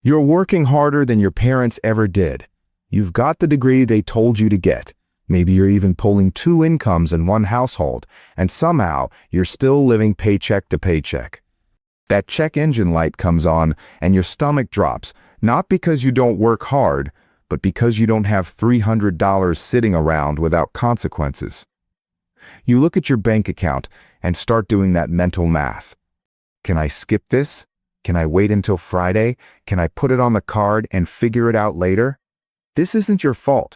You're working harder than your parents ever did. You've got the degree they told you to get. Maybe you're even pulling two incomes in one household, and somehow you're still living paycheck to paycheck. That check engine light comes on and your stomach drops, not because you don't work hard, but because you don't have $300 sitting around without consequences. You look at your bank account and start doing that mental math. Can I skip this? Can I wait until Friday? Can I put it on the card and figure it out later? This isn't your fault.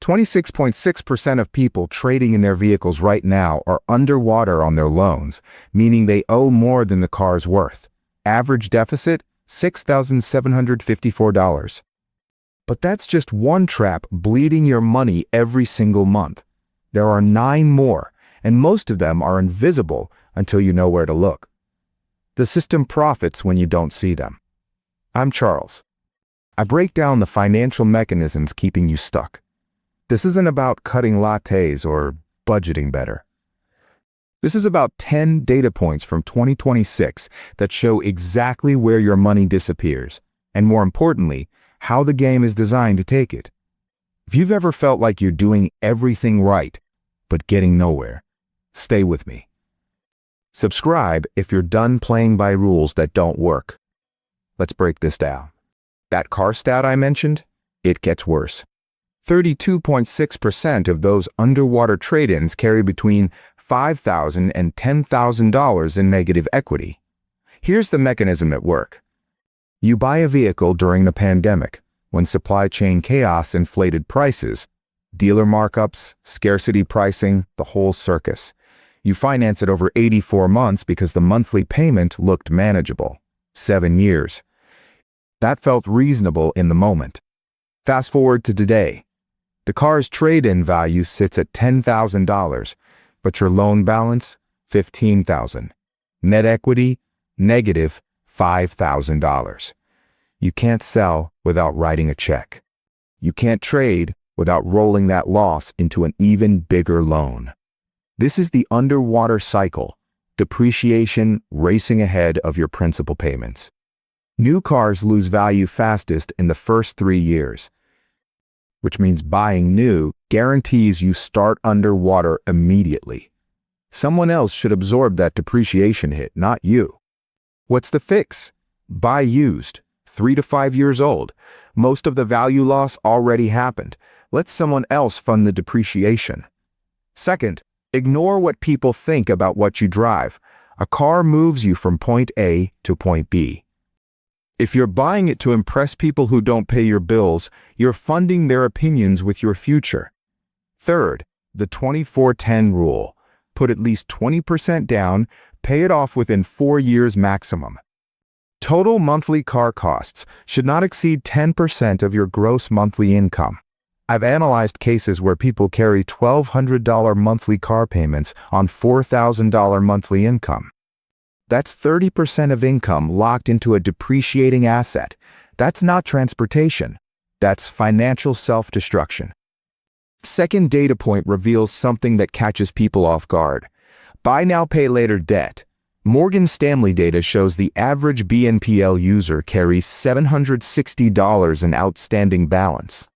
26.6% of people trading in their vehicles right now are underwater on their loans, meaning they owe more than the car's worth. Average deficit, $6,754. But that's just one trap bleeding your money every single month. There are 9 more, and most of them are invisible until you know where to look. The system profits when you don't see them. I'm Charles. I break down the financial mechanisms keeping you stuck. This isn't about cutting lattes or budgeting better. This is about 10 data points from 2026 that show exactly where your money disappears, and more importantly, how the game is designed to take it. If you've ever felt like you're doing everything right, but getting nowhere, stay with me. Subscribe if you're done playing by rules that don't work. Let's break this down. That car stat I mentioned, it gets worse. 32.6% of those underwater trade-ins carry between $5,000 and $10,000 in negative equity. Here's the mechanism at work. You buy a vehicle during the pandemic, when supply chain chaos inflated prices, dealer markups, scarcity pricing, the whole circus. You finance it over 84 months because the monthly payment looked manageable. 7 years. That felt reasonable in the moment. Fast forward to today. The car's trade-in value sits at $10,000, but your loan balance, $15,000. Net equity, negative $5,000. You can't sell without writing a check. You can't trade without rolling that loss into an even bigger loan. This is the underwater cycle, depreciation racing ahead of your principal payments. New cars lose value fastest in the first 3 years, which means buying new guarantees you start underwater immediately. Someone else should absorb that depreciation hit, not you. What's the fix? Buy used, 3 to 5 years old. Most of the value loss already happened. Let someone else fund the depreciation. Second, ignore what people think about what you drive. A car moves you from point A to point B. If you're buying it to impress people who don't pay your bills, you're funding their opinions with your future. Third, the 24-10 rule. Put at least 20% down, pay it off within 4 years maximum. Total monthly car costs should not exceed 10% of your gross monthly income. I've analyzed cases where people carry $1,200 monthly car payments on $4,000 monthly income. That's 30% of income locked into a depreciating asset. That's not transportation. That's financial self-destruction. Second data point reveals something that catches people off guard. Buy now, pay later debt. Morgan Stanley data shows the average BNPL user carries $760 in outstanding balance.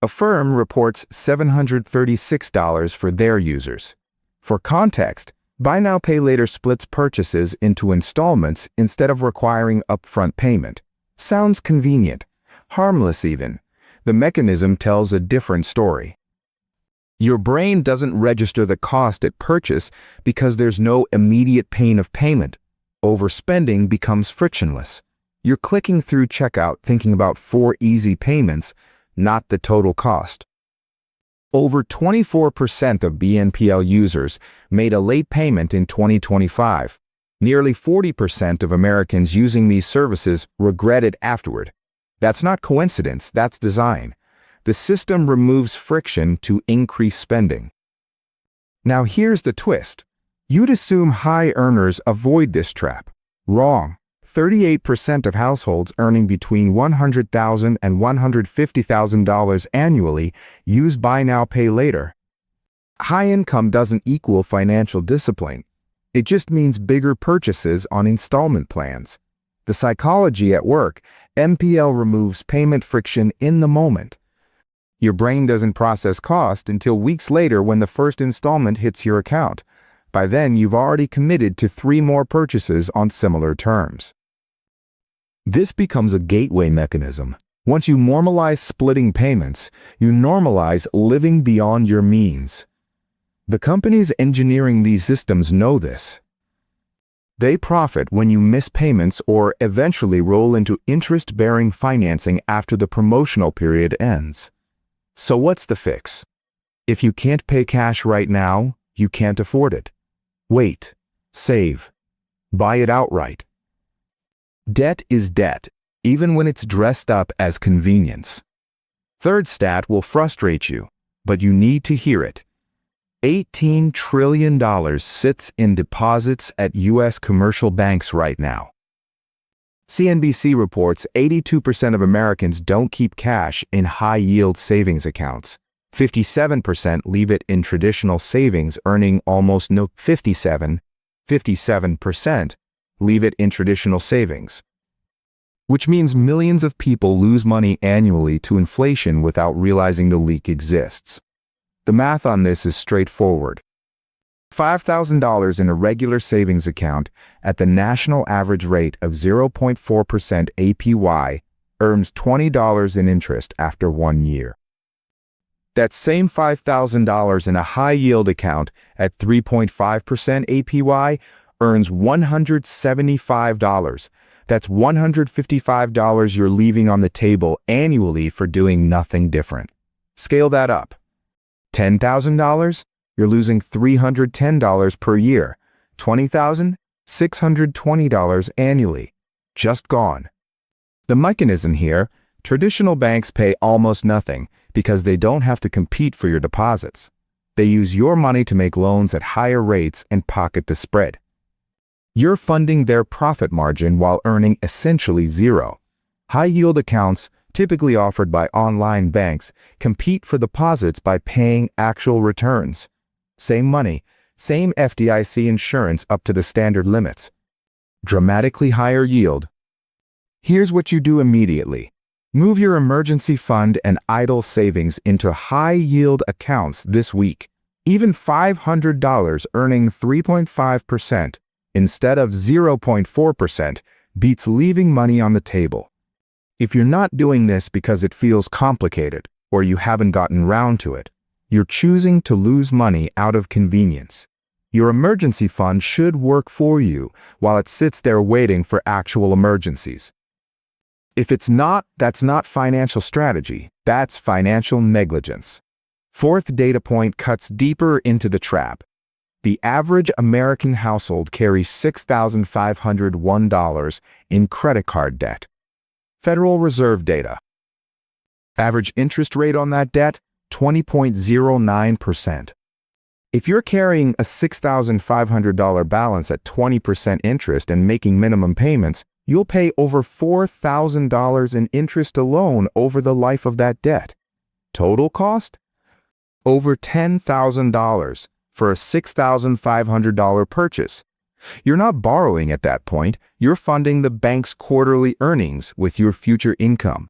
Affirm reports $736 for their users. For context, buy now, pay later splits purchases into installments instead of requiring upfront payment. Sounds convenient, harmless even. The mechanism tells a different story. Your brain doesn't register the cost at purchase because there's no immediate pain of payment. Overspending becomes frictionless. You're clicking through checkout thinking about 4 easy payments, not the total cost. Over 24% of BNPL users made a late payment in 2025. Nearly 40% of Americans using these services regret it afterward. That's not coincidence, that's design. The system removes friction to increase spending. Now here's the twist. You'd assume high earners avoid this trap. Wrong. 38% of households earning between $100,000 and $150,000 annually use buy now, pay later. High income doesn't equal financial discipline. It just means bigger purchases on installment plans. The psychology at work, MPL removes payment friction in the moment. Your brain doesn't process cost until weeks later when the first installment hits your account. By then, you've already committed to 3 more purchases on similar terms. This becomes a gateway mechanism. Once you normalize splitting payments, you normalize living beyond your means. The companies engineering these systems know this. They profit when you miss payments or eventually roll into interest-bearing financing after the promotional period ends. So what's the fix? If you can't pay cash right now, you can't afford it. Wait. Save. Buy it outright. Debt is debt, even when it's dressed up as convenience. Third stat will frustrate you, but you need to hear it. $18 trillion sits in deposits at U.S. commercial banks right now. CNBC reports 82% of Americans don't keep cash in high-yield savings accounts. 57% leave it in traditional savings earning almost no 57% leave it in traditional savings. Which means millions of people lose money annually to inflation without realizing the leak exists. The math on this is straightforward. $5,000 in a regular savings account at the national average rate of 0.4% APY earns $20 in interest after 1 year. That same $5,000 in a high-yield account at 3.5% APY earns $175. That's $155 you're leaving on the table annually for doing nothing different. Scale that up. $10,000? You're losing $310 per year. $20,000? $620 annually. Just gone. The mechanism here, traditional banks pay almost nothing because they don't have to compete for your deposits. They use your money to make loans at higher rates and pocket the spread. You're funding their profit margin while earning essentially zero. High-yield accounts, typically offered by online banks, compete for deposits by paying actual returns. Same money, same FDIC insurance up to the standard limits. Dramatically higher yield. Here's what you do immediately. Move your emergency fund and idle savings into high-yield accounts this week. Even $500 earning 3.5% instead of 0.4% beats leaving money on the table. If you're not doing this because it feels complicated or you haven't gotten round to it, you're choosing to lose money out of convenience. Your emergency fund should work for you while it sits there waiting for actual emergencies. If it's not, that's not financial strategy, that's financial negligence. Fourth data point cuts deeper into the trap. The average American household carries $6,501 in credit card debt. Federal Reserve data. Average interest rate on that debt, 20.09%. If you're carrying a $6,500 balance at 20% interest and making minimum payments, you'll pay over $4,000 in interest alone over the life of that debt. Total cost? Over $10,000 for a $6,500 purchase. You're not borrowing at that point, you're funding the bank's quarterly earnings with your future income.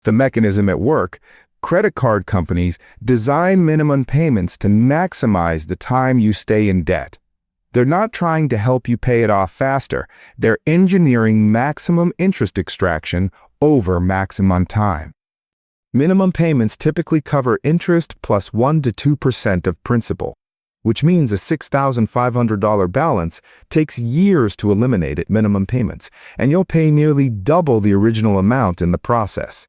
The mechanism at work, credit card companies design minimum payments to maximize the time you stay in debt. They're not trying to help you pay it off faster, they're engineering maximum interest extraction over maximum time. Minimum payments typically cover interest plus 1 to 2% of principal, which means a $6,500 balance takes years to eliminate at minimum payments, and you'll pay nearly double the original amount in the process.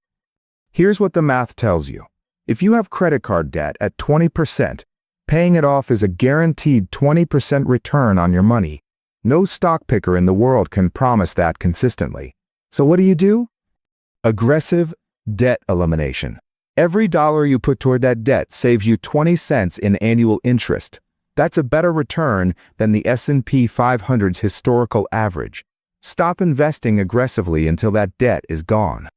Here's what the math tells you. If you have credit card debt at 20%, paying it off is a guaranteed 20% return on your money. No stock picker in the world can promise that consistently. So what do? Aggressive debt elimination. Every dollar you put toward that debt saves you 20 cents in annual interest. That's a better return than the S&P 500's historical average. Stop investing aggressively until that debt is gone.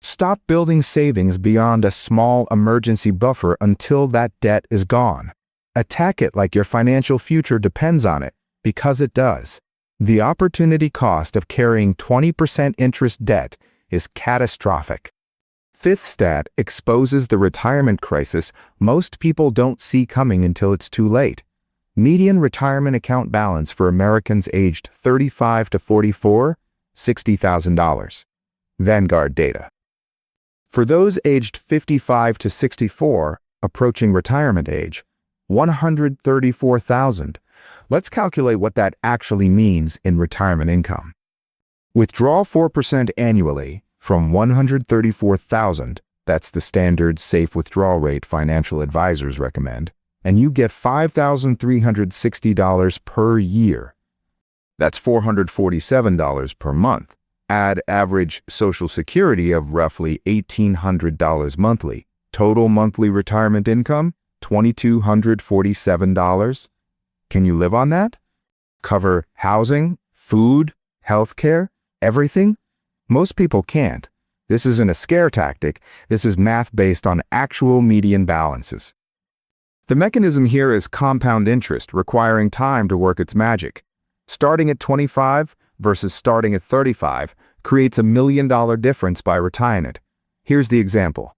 Stop building savings beyond a small emergency buffer until that debt is gone. Attack it like your financial future depends on it, because it does. The opportunity cost of carrying 20% interest debt is catastrophic. Fifth stat exposes the retirement crisis most people don't see coming until it's too late. Median retirement account balance for Americans aged 35 to 44, $60,000. Vanguard data. For those aged 55 to 64, approaching retirement age, 134,000. Let's calculate what that actually means in retirement income. Withdraw 4% annually from 134,000, that's the standard safe withdrawal rate financial advisors recommend, and you get $5,360 per year. That's $447 per month. Add average Social Security of roughly $1,800 monthly. Total monthly retirement income, $2,247. Can you live on that? Cover housing, food, healthcare, everything? Most people can't. This isn't a scare tactic. This is math based on actual median balances. The mechanism here is compound interest, requiring time to work its magic. Starting at 25 versus starting at 35 creates $1 million difference by retirement. Here's the example.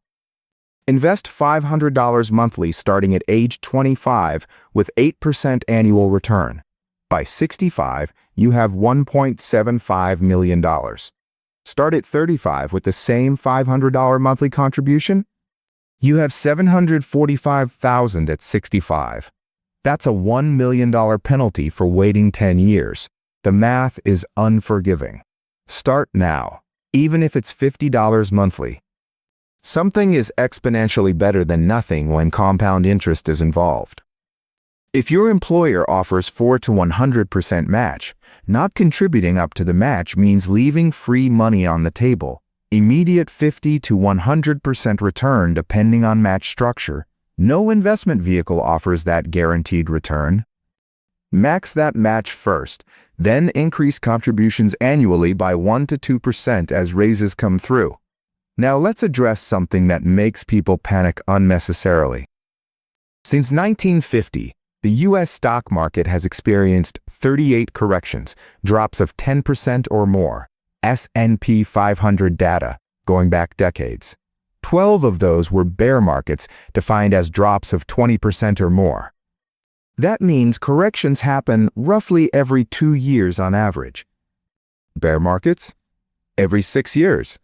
Invest $500 monthly starting at age 25 with 8% annual return. By 65, you have $1.75 million. Start at 35 with the same $500 monthly contribution. You have $745,000 at 65. That's a $1 million penalty for waiting 10 years. The math is unforgiving. Start now, even if it's $50 monthly. Something is exponentially better than nothing when compound interest is involved. If your employer offers 4 to 100% match, not contributing up to the match means leaving free money on the table. Immediate 50 to 100% return depending on match structure. No investment vehicle offers that guaranteed return. Max that match first, then increase contributions annually by 1 to 2% as raises come through. Now let's address something that makes people panic unnecessarily. Since 1950, the U.S. stock market has experienced 38 corrections, drops of 10% or more. S&P 500 data, going back decades. 12 of those were bear markets, defined as drops of 20% or more. That means corrections happen roughly every 2 years on average. Bear markets? Every 6 years.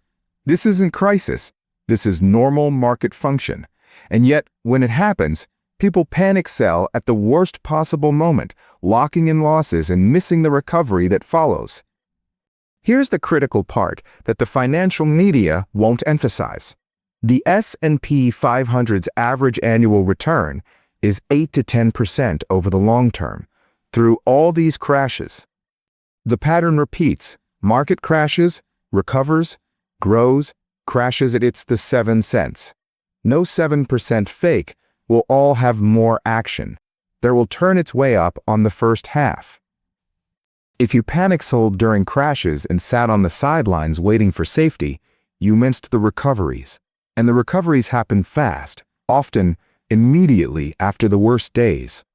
This isn't crisis. This is normal market function. And yet, when it happens, people panic sell at the worst possible moment, locking in losses and missing the recovery that follows. Here's the critical part that the financial media won't emphasize. The S&P 500's average annual return is 8 to 10% over the long term, through all these crashes. The pattern repeats. Market crashes, recovers, grows, crashes at the 7 cents. No 7% fake will all have more action. There will turn its way up on the first half. If you panic sold during crashes and sat on the sidelines waiting for safety, you missed the recoveries. And the recoveries happen fast, often immediately after the worst days.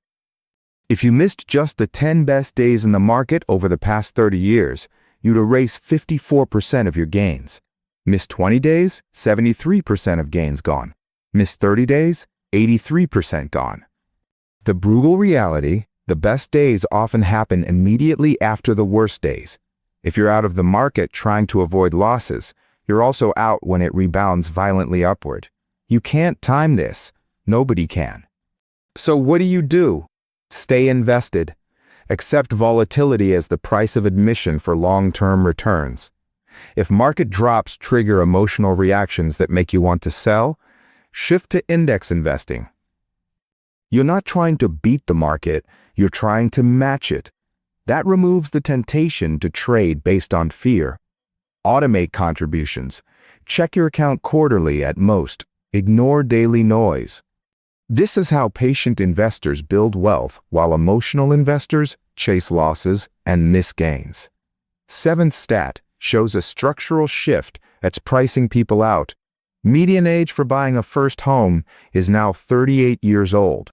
If you missed just the 10 best days in the market over the past 30 years, you'd erase 54% of your gains. Missed 20 days, 73% of gains gone. Missed 30 days, 83% gone. The brutal reality, the best days often happen immediately after the worst days. If you're out of the market trying to avoid losses, you're also out when it rebounds violently upward. You can't time this. Nobody can. So what do? Stay invested. Accept volatility as the price of admission for long-term returns. If market drops trigger emotional reactions that make you want to sell, shift to index investing. You're not trying to beat the market, you're trying to match it. That removes the temptation to trade based on fear. Automate contributions. Check your account quarterly at most. Ignore daily noise. This is how patient investors build wealth while emotional investors chase losses and miss gains. Seventh stat shows a structural shift that's pricing people out. Median age for buying a first home is now 38 years old.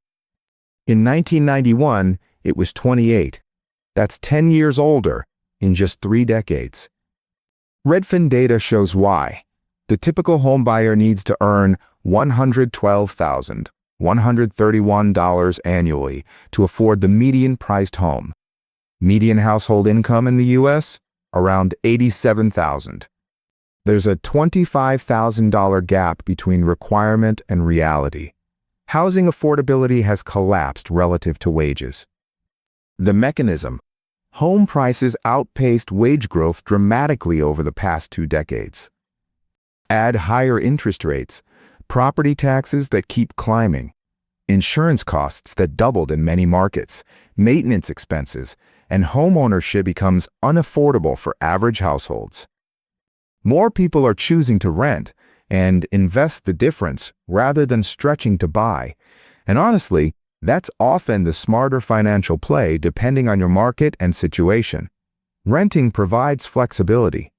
In 1991, it was 28. That's 10 years older in just 3 decades. Redfin data shows why. The typical homebuyer needs to earn $112,131 annually to afford the median-priced home. Median household income in the U.S.? Around $87,000. There's a $25,000 gap between requirement and reality. Housing affordability has collapsed relative to wages. The mechanism: home prices outpaced wage growth dramatically over the past 2 decades. Add higher interest rates, property taxes that keep climbing, insurance costs that doubled in many markets, maintenance expenses, and homeownership becomes unaffordable for average households. More people are choosing to rent and invest the difference rather than stretching to buy. And honestly, that's often the smarter financial play depending on your market and situation. Renting provides flexibility.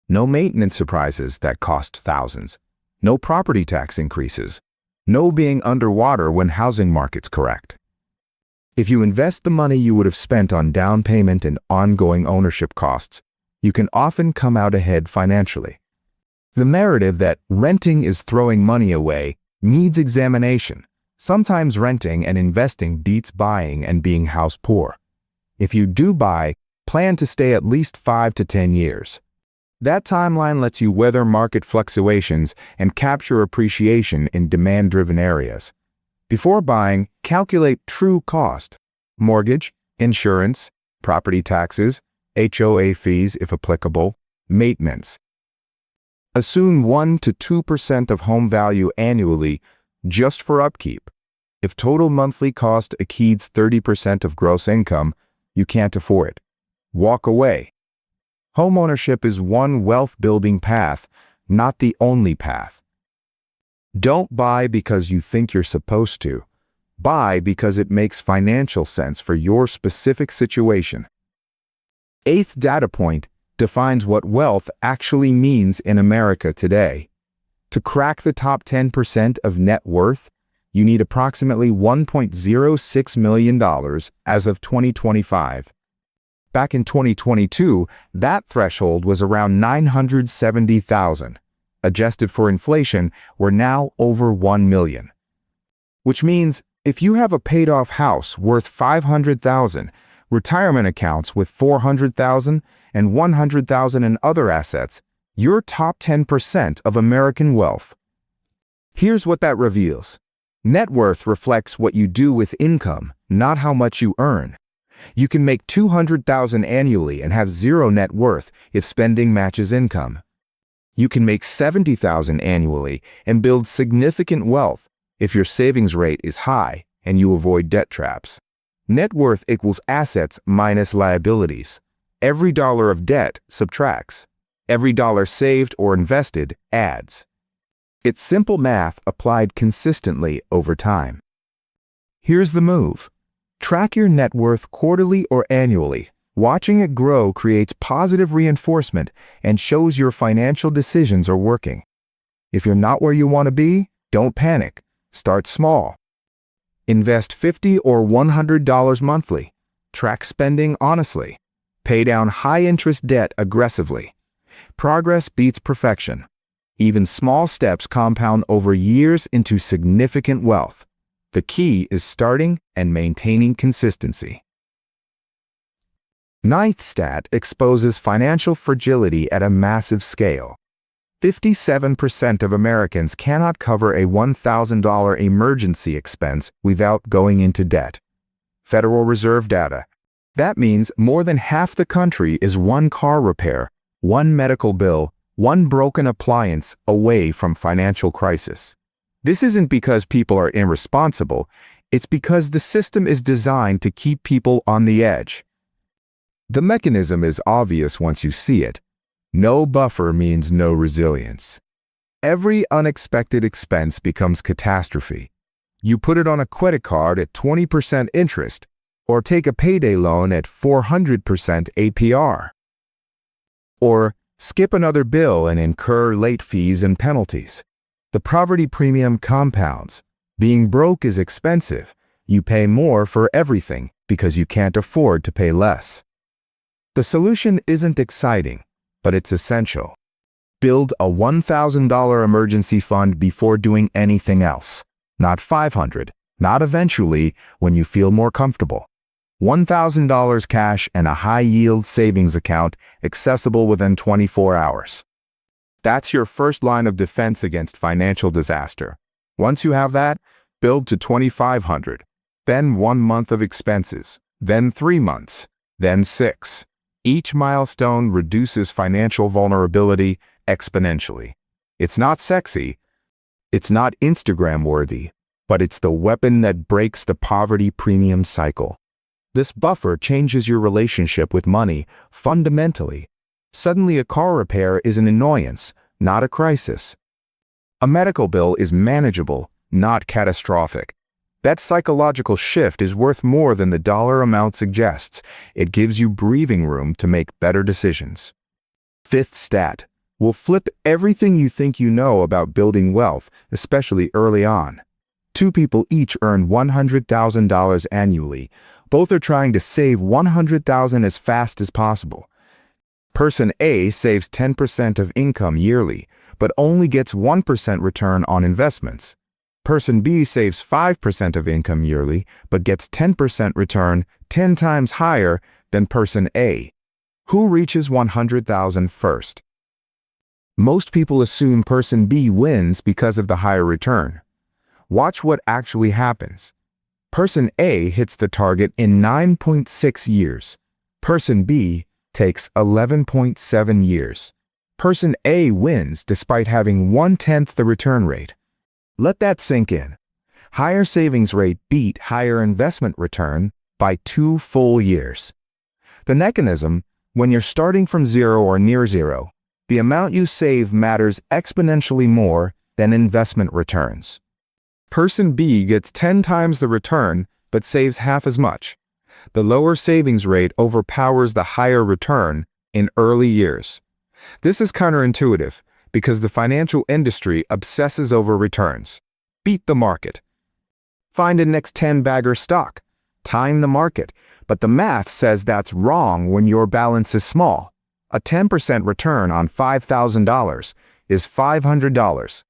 No maintenance surprises that cost thousands. No property tax increases. No being underwater when housing markets correct. If you invest the money you would have spent on down payment and ongoing ownership costs, you can often come out ahead financially. The narrative that renting is throwing money away needs examination. Sometimes renting and investing beats buying and being house poor. If you do buy, plan to stay at least 5 to 10 years. That timeline lets you weather market fluctuations and capture appreciation in demand-driven areas. Before buying, calculate true cost: mortgage, insurance, property taxes, HOA fees if applicable, maintenance. Assume 1 to 2% of home value annually just for upkeep. If total monthly cost exceeds 30% of gross income, you can't afford it. Walk away. Homeownership is one wealth-building path, not the only path. Don't buy because you think you're supposed to. Buy because it makes financial sense for your specific situation. 8th data point defines what wealth actually means in America today. To crack the top 10% of net worth, you need approximately $1.06 million as of 2025. Back in 2022, that threshold was around $970,000. Adjusted for inflation, we're now over $1 million. Which means if you have a paid-off house worth $500,000, retirement accounts with $400,000, and $100,000 in other assets, you're top 10% of American wealth. Here's what that reveals. Net worth reflects what you do with income, not how much you earn. You can make $200,000 annually and have zero net worth if spending matches income. You can make $70,000 annually and build significant wealth if your savings rate is high and you avoid debt traps. Net worth equals assets minus liabilities. Every dollar of debt subtracts. Every dollar saved or invested adds. It's simple math applied consistently over time. Here's the move. Track your net worth quarterly or annually. Watching it grow creates positive reinforcement and shows your financial decisions are working. If you're not where you want to be, don't panic. Start small. Invest $50 or $100 monthly. Track spending honestly. Pay down high-interest debt aggressively. Progress beats perfection. Even small steps compound over years into significant wealth. The key is starting and maintaining consistency. 9th stat exposes financial fragility at a massive scale. 57% of Americans cannot cover a $1,000 emergency expense without going into debt. Federal Reserve data. That means more than half the country is one car repair, one medical bill, one broken appliance away from financial crisis. This isn't because people are irresponsible, it's because the system is designed to keep people on the edge. The mechanism is obvious once you see it. No buffer means no resilience. Every unexpected expense becomes catastrophe. You put it on a credit card at 20% interest, or take a payday loan at 400% APR. Or skip another bill and incur late fees and penalties. The poverty premium compounds. Being broke is expensive. You pay more for everything because you can't afford to pay less. The solution isn't exciting. but it's essential. Build a $1,000 emergency fund before doing anything else. Not $500, not eventually when you feel more comfortable. $1,000 cash and a high-yield savings account accessible within 24 hours. That's your first line of defense against financial disaster. Once you have that, build to $2,500, then 1 month of expenses, then 3 months, then 6. Each milestone reduces financial vulnerability exponentially. It's not sexy, it's not Instagram-worthy, but it's the weapon that breaks the poverty premium cycle. This buffer changes your relationship with money fundamentally. Suddenly a car repair is an annoyance, not a crisis. A medical bill is manageable, not catastrophic. That psychological shift is worth more than the dollar amount suggests. It gives you breathing room to make better decisions. Fifth stat. We'll flip everything you think you know about building wealth, especially early on. 2 people each earn $100,000 annually. Both are trying to save $100,000 as fast as possible. Person A saves 10% of income yearly, but only gets 1% return on investments. Person B saves 5% of income yearly, but gets 10% return, 10 times higher than person A. Who reaches $100,000 first? Most people assume person B wins because of the higher return. Watch what actually happens. Person A hits the target in 9.6 years. Person B takes 11.7 years. Person A wins despite having 1/10 the return rate. Let that sink in. Higher savings rate beat higher investment return by 2 full years. The mechanism, when you're starting from zero or near zero, the amount you save matters exponentially more than investment returns. Person B gets 10 times the return, but saves half as much. The lower savings rate overpowers the higher return in early years. This is counterintuitive because the financial industry obsesses over returns. Beat the market. Find a next 10-bagger stock. Time the market. But the math says that's wrong when your balance is small. A 10% return on $5,000 is $500.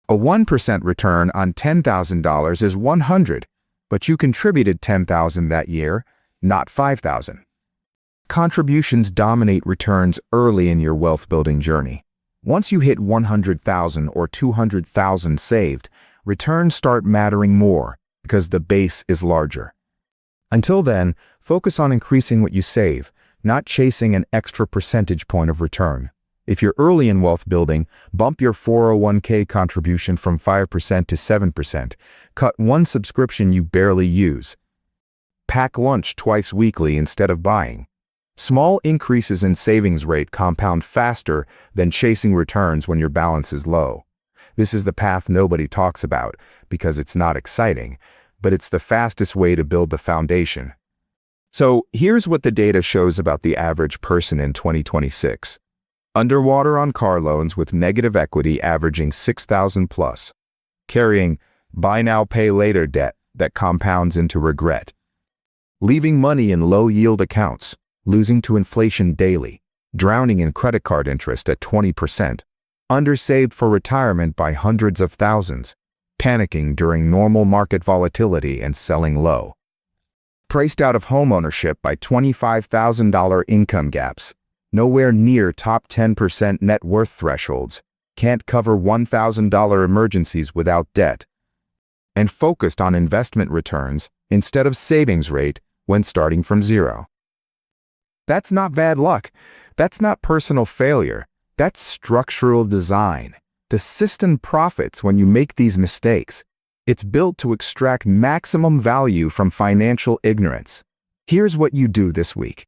A 1% return on $10,000 is $100, but you contributed $10,000 that year, not $5,000. Contributions dominate returns early in your wealth-building journey. Once you hit $100,000 or $200,000 saved, returns start mattering more because the base is larger. Until then, focus on increasing what you save, not chasing an extra percentage point of return. If you're early in wealth building, bump your 401k contribution from 5% to 7%. Cut one subscription you barely use. Pack lunch twice weekly instead of buying. Small increases in savings rate compound faster than chasing returns when your balance is low. This is the path nobody talks about because it's not exciting, but it's the fastest way to build the foundation. So here's what the data shows about the average person in 2026. Underwater on car loans with negative equity averaging $6,000 plus. Carrying buy now, pay later debt that compounds into regret. Leaving money in low-yield accounts, losing to inflation daily, drowning in credit card interest at 20%. Undersaved for retirement by hundreds of thousands. Panicking during normal market volatility and selling low. Priced out of homeownership by $25,000 income gaps. Nowhere near top 10% net worth thresholds, can't cover $1,000 emergencies without debt, and focused on investment returns instead of savings rate when starting from zero. That's not bad luck. That's not personal failure. That's structural design. The system profits when you make these mistakes. It's built to extract maximum value from financial ignorance. Here's what you do this week.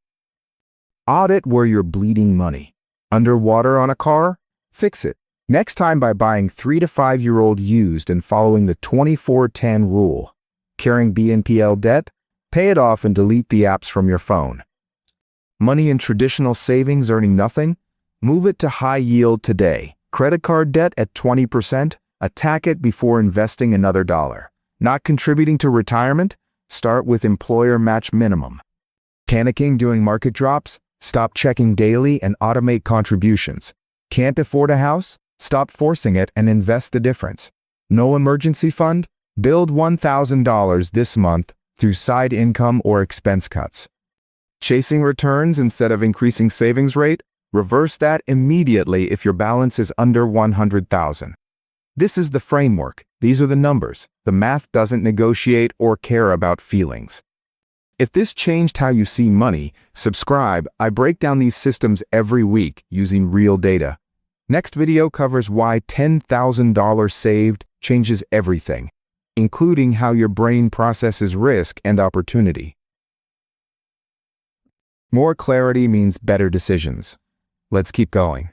Audit where you're bleeding money. Underwater on a car? Fix it. Next time by buying 3 to 5-year-old used and following the 24-10 rule. Carrying BNPL debt? Pay it off and delete the apps from your phone. Money in traditional savings earning nothing? Move it to high yield today. Credit card debt at 20%? Attack it before investing another dollar. Not contributing to retirement? Start with employer match minimum. Panicking during market drops? Stop checking daily and automate contributions. Can't afford a house? Stop forcing it and invest the difference. No emergency fund? Build $1,000 this month through side income or expense cuts. Chasing returns instead of increasing savings rate? Reverse that immediately if your balance is under $100,000. This is the framework. These are the numbers. The math doesn't negotiate or care about feelings. If this changed how you see money, subscribe. I break down these systems every week using real data. Next video covers why $10,000 saved changes everything, including how your brain processes risk and opportunity. More clarity means better decisions. Let's keep going.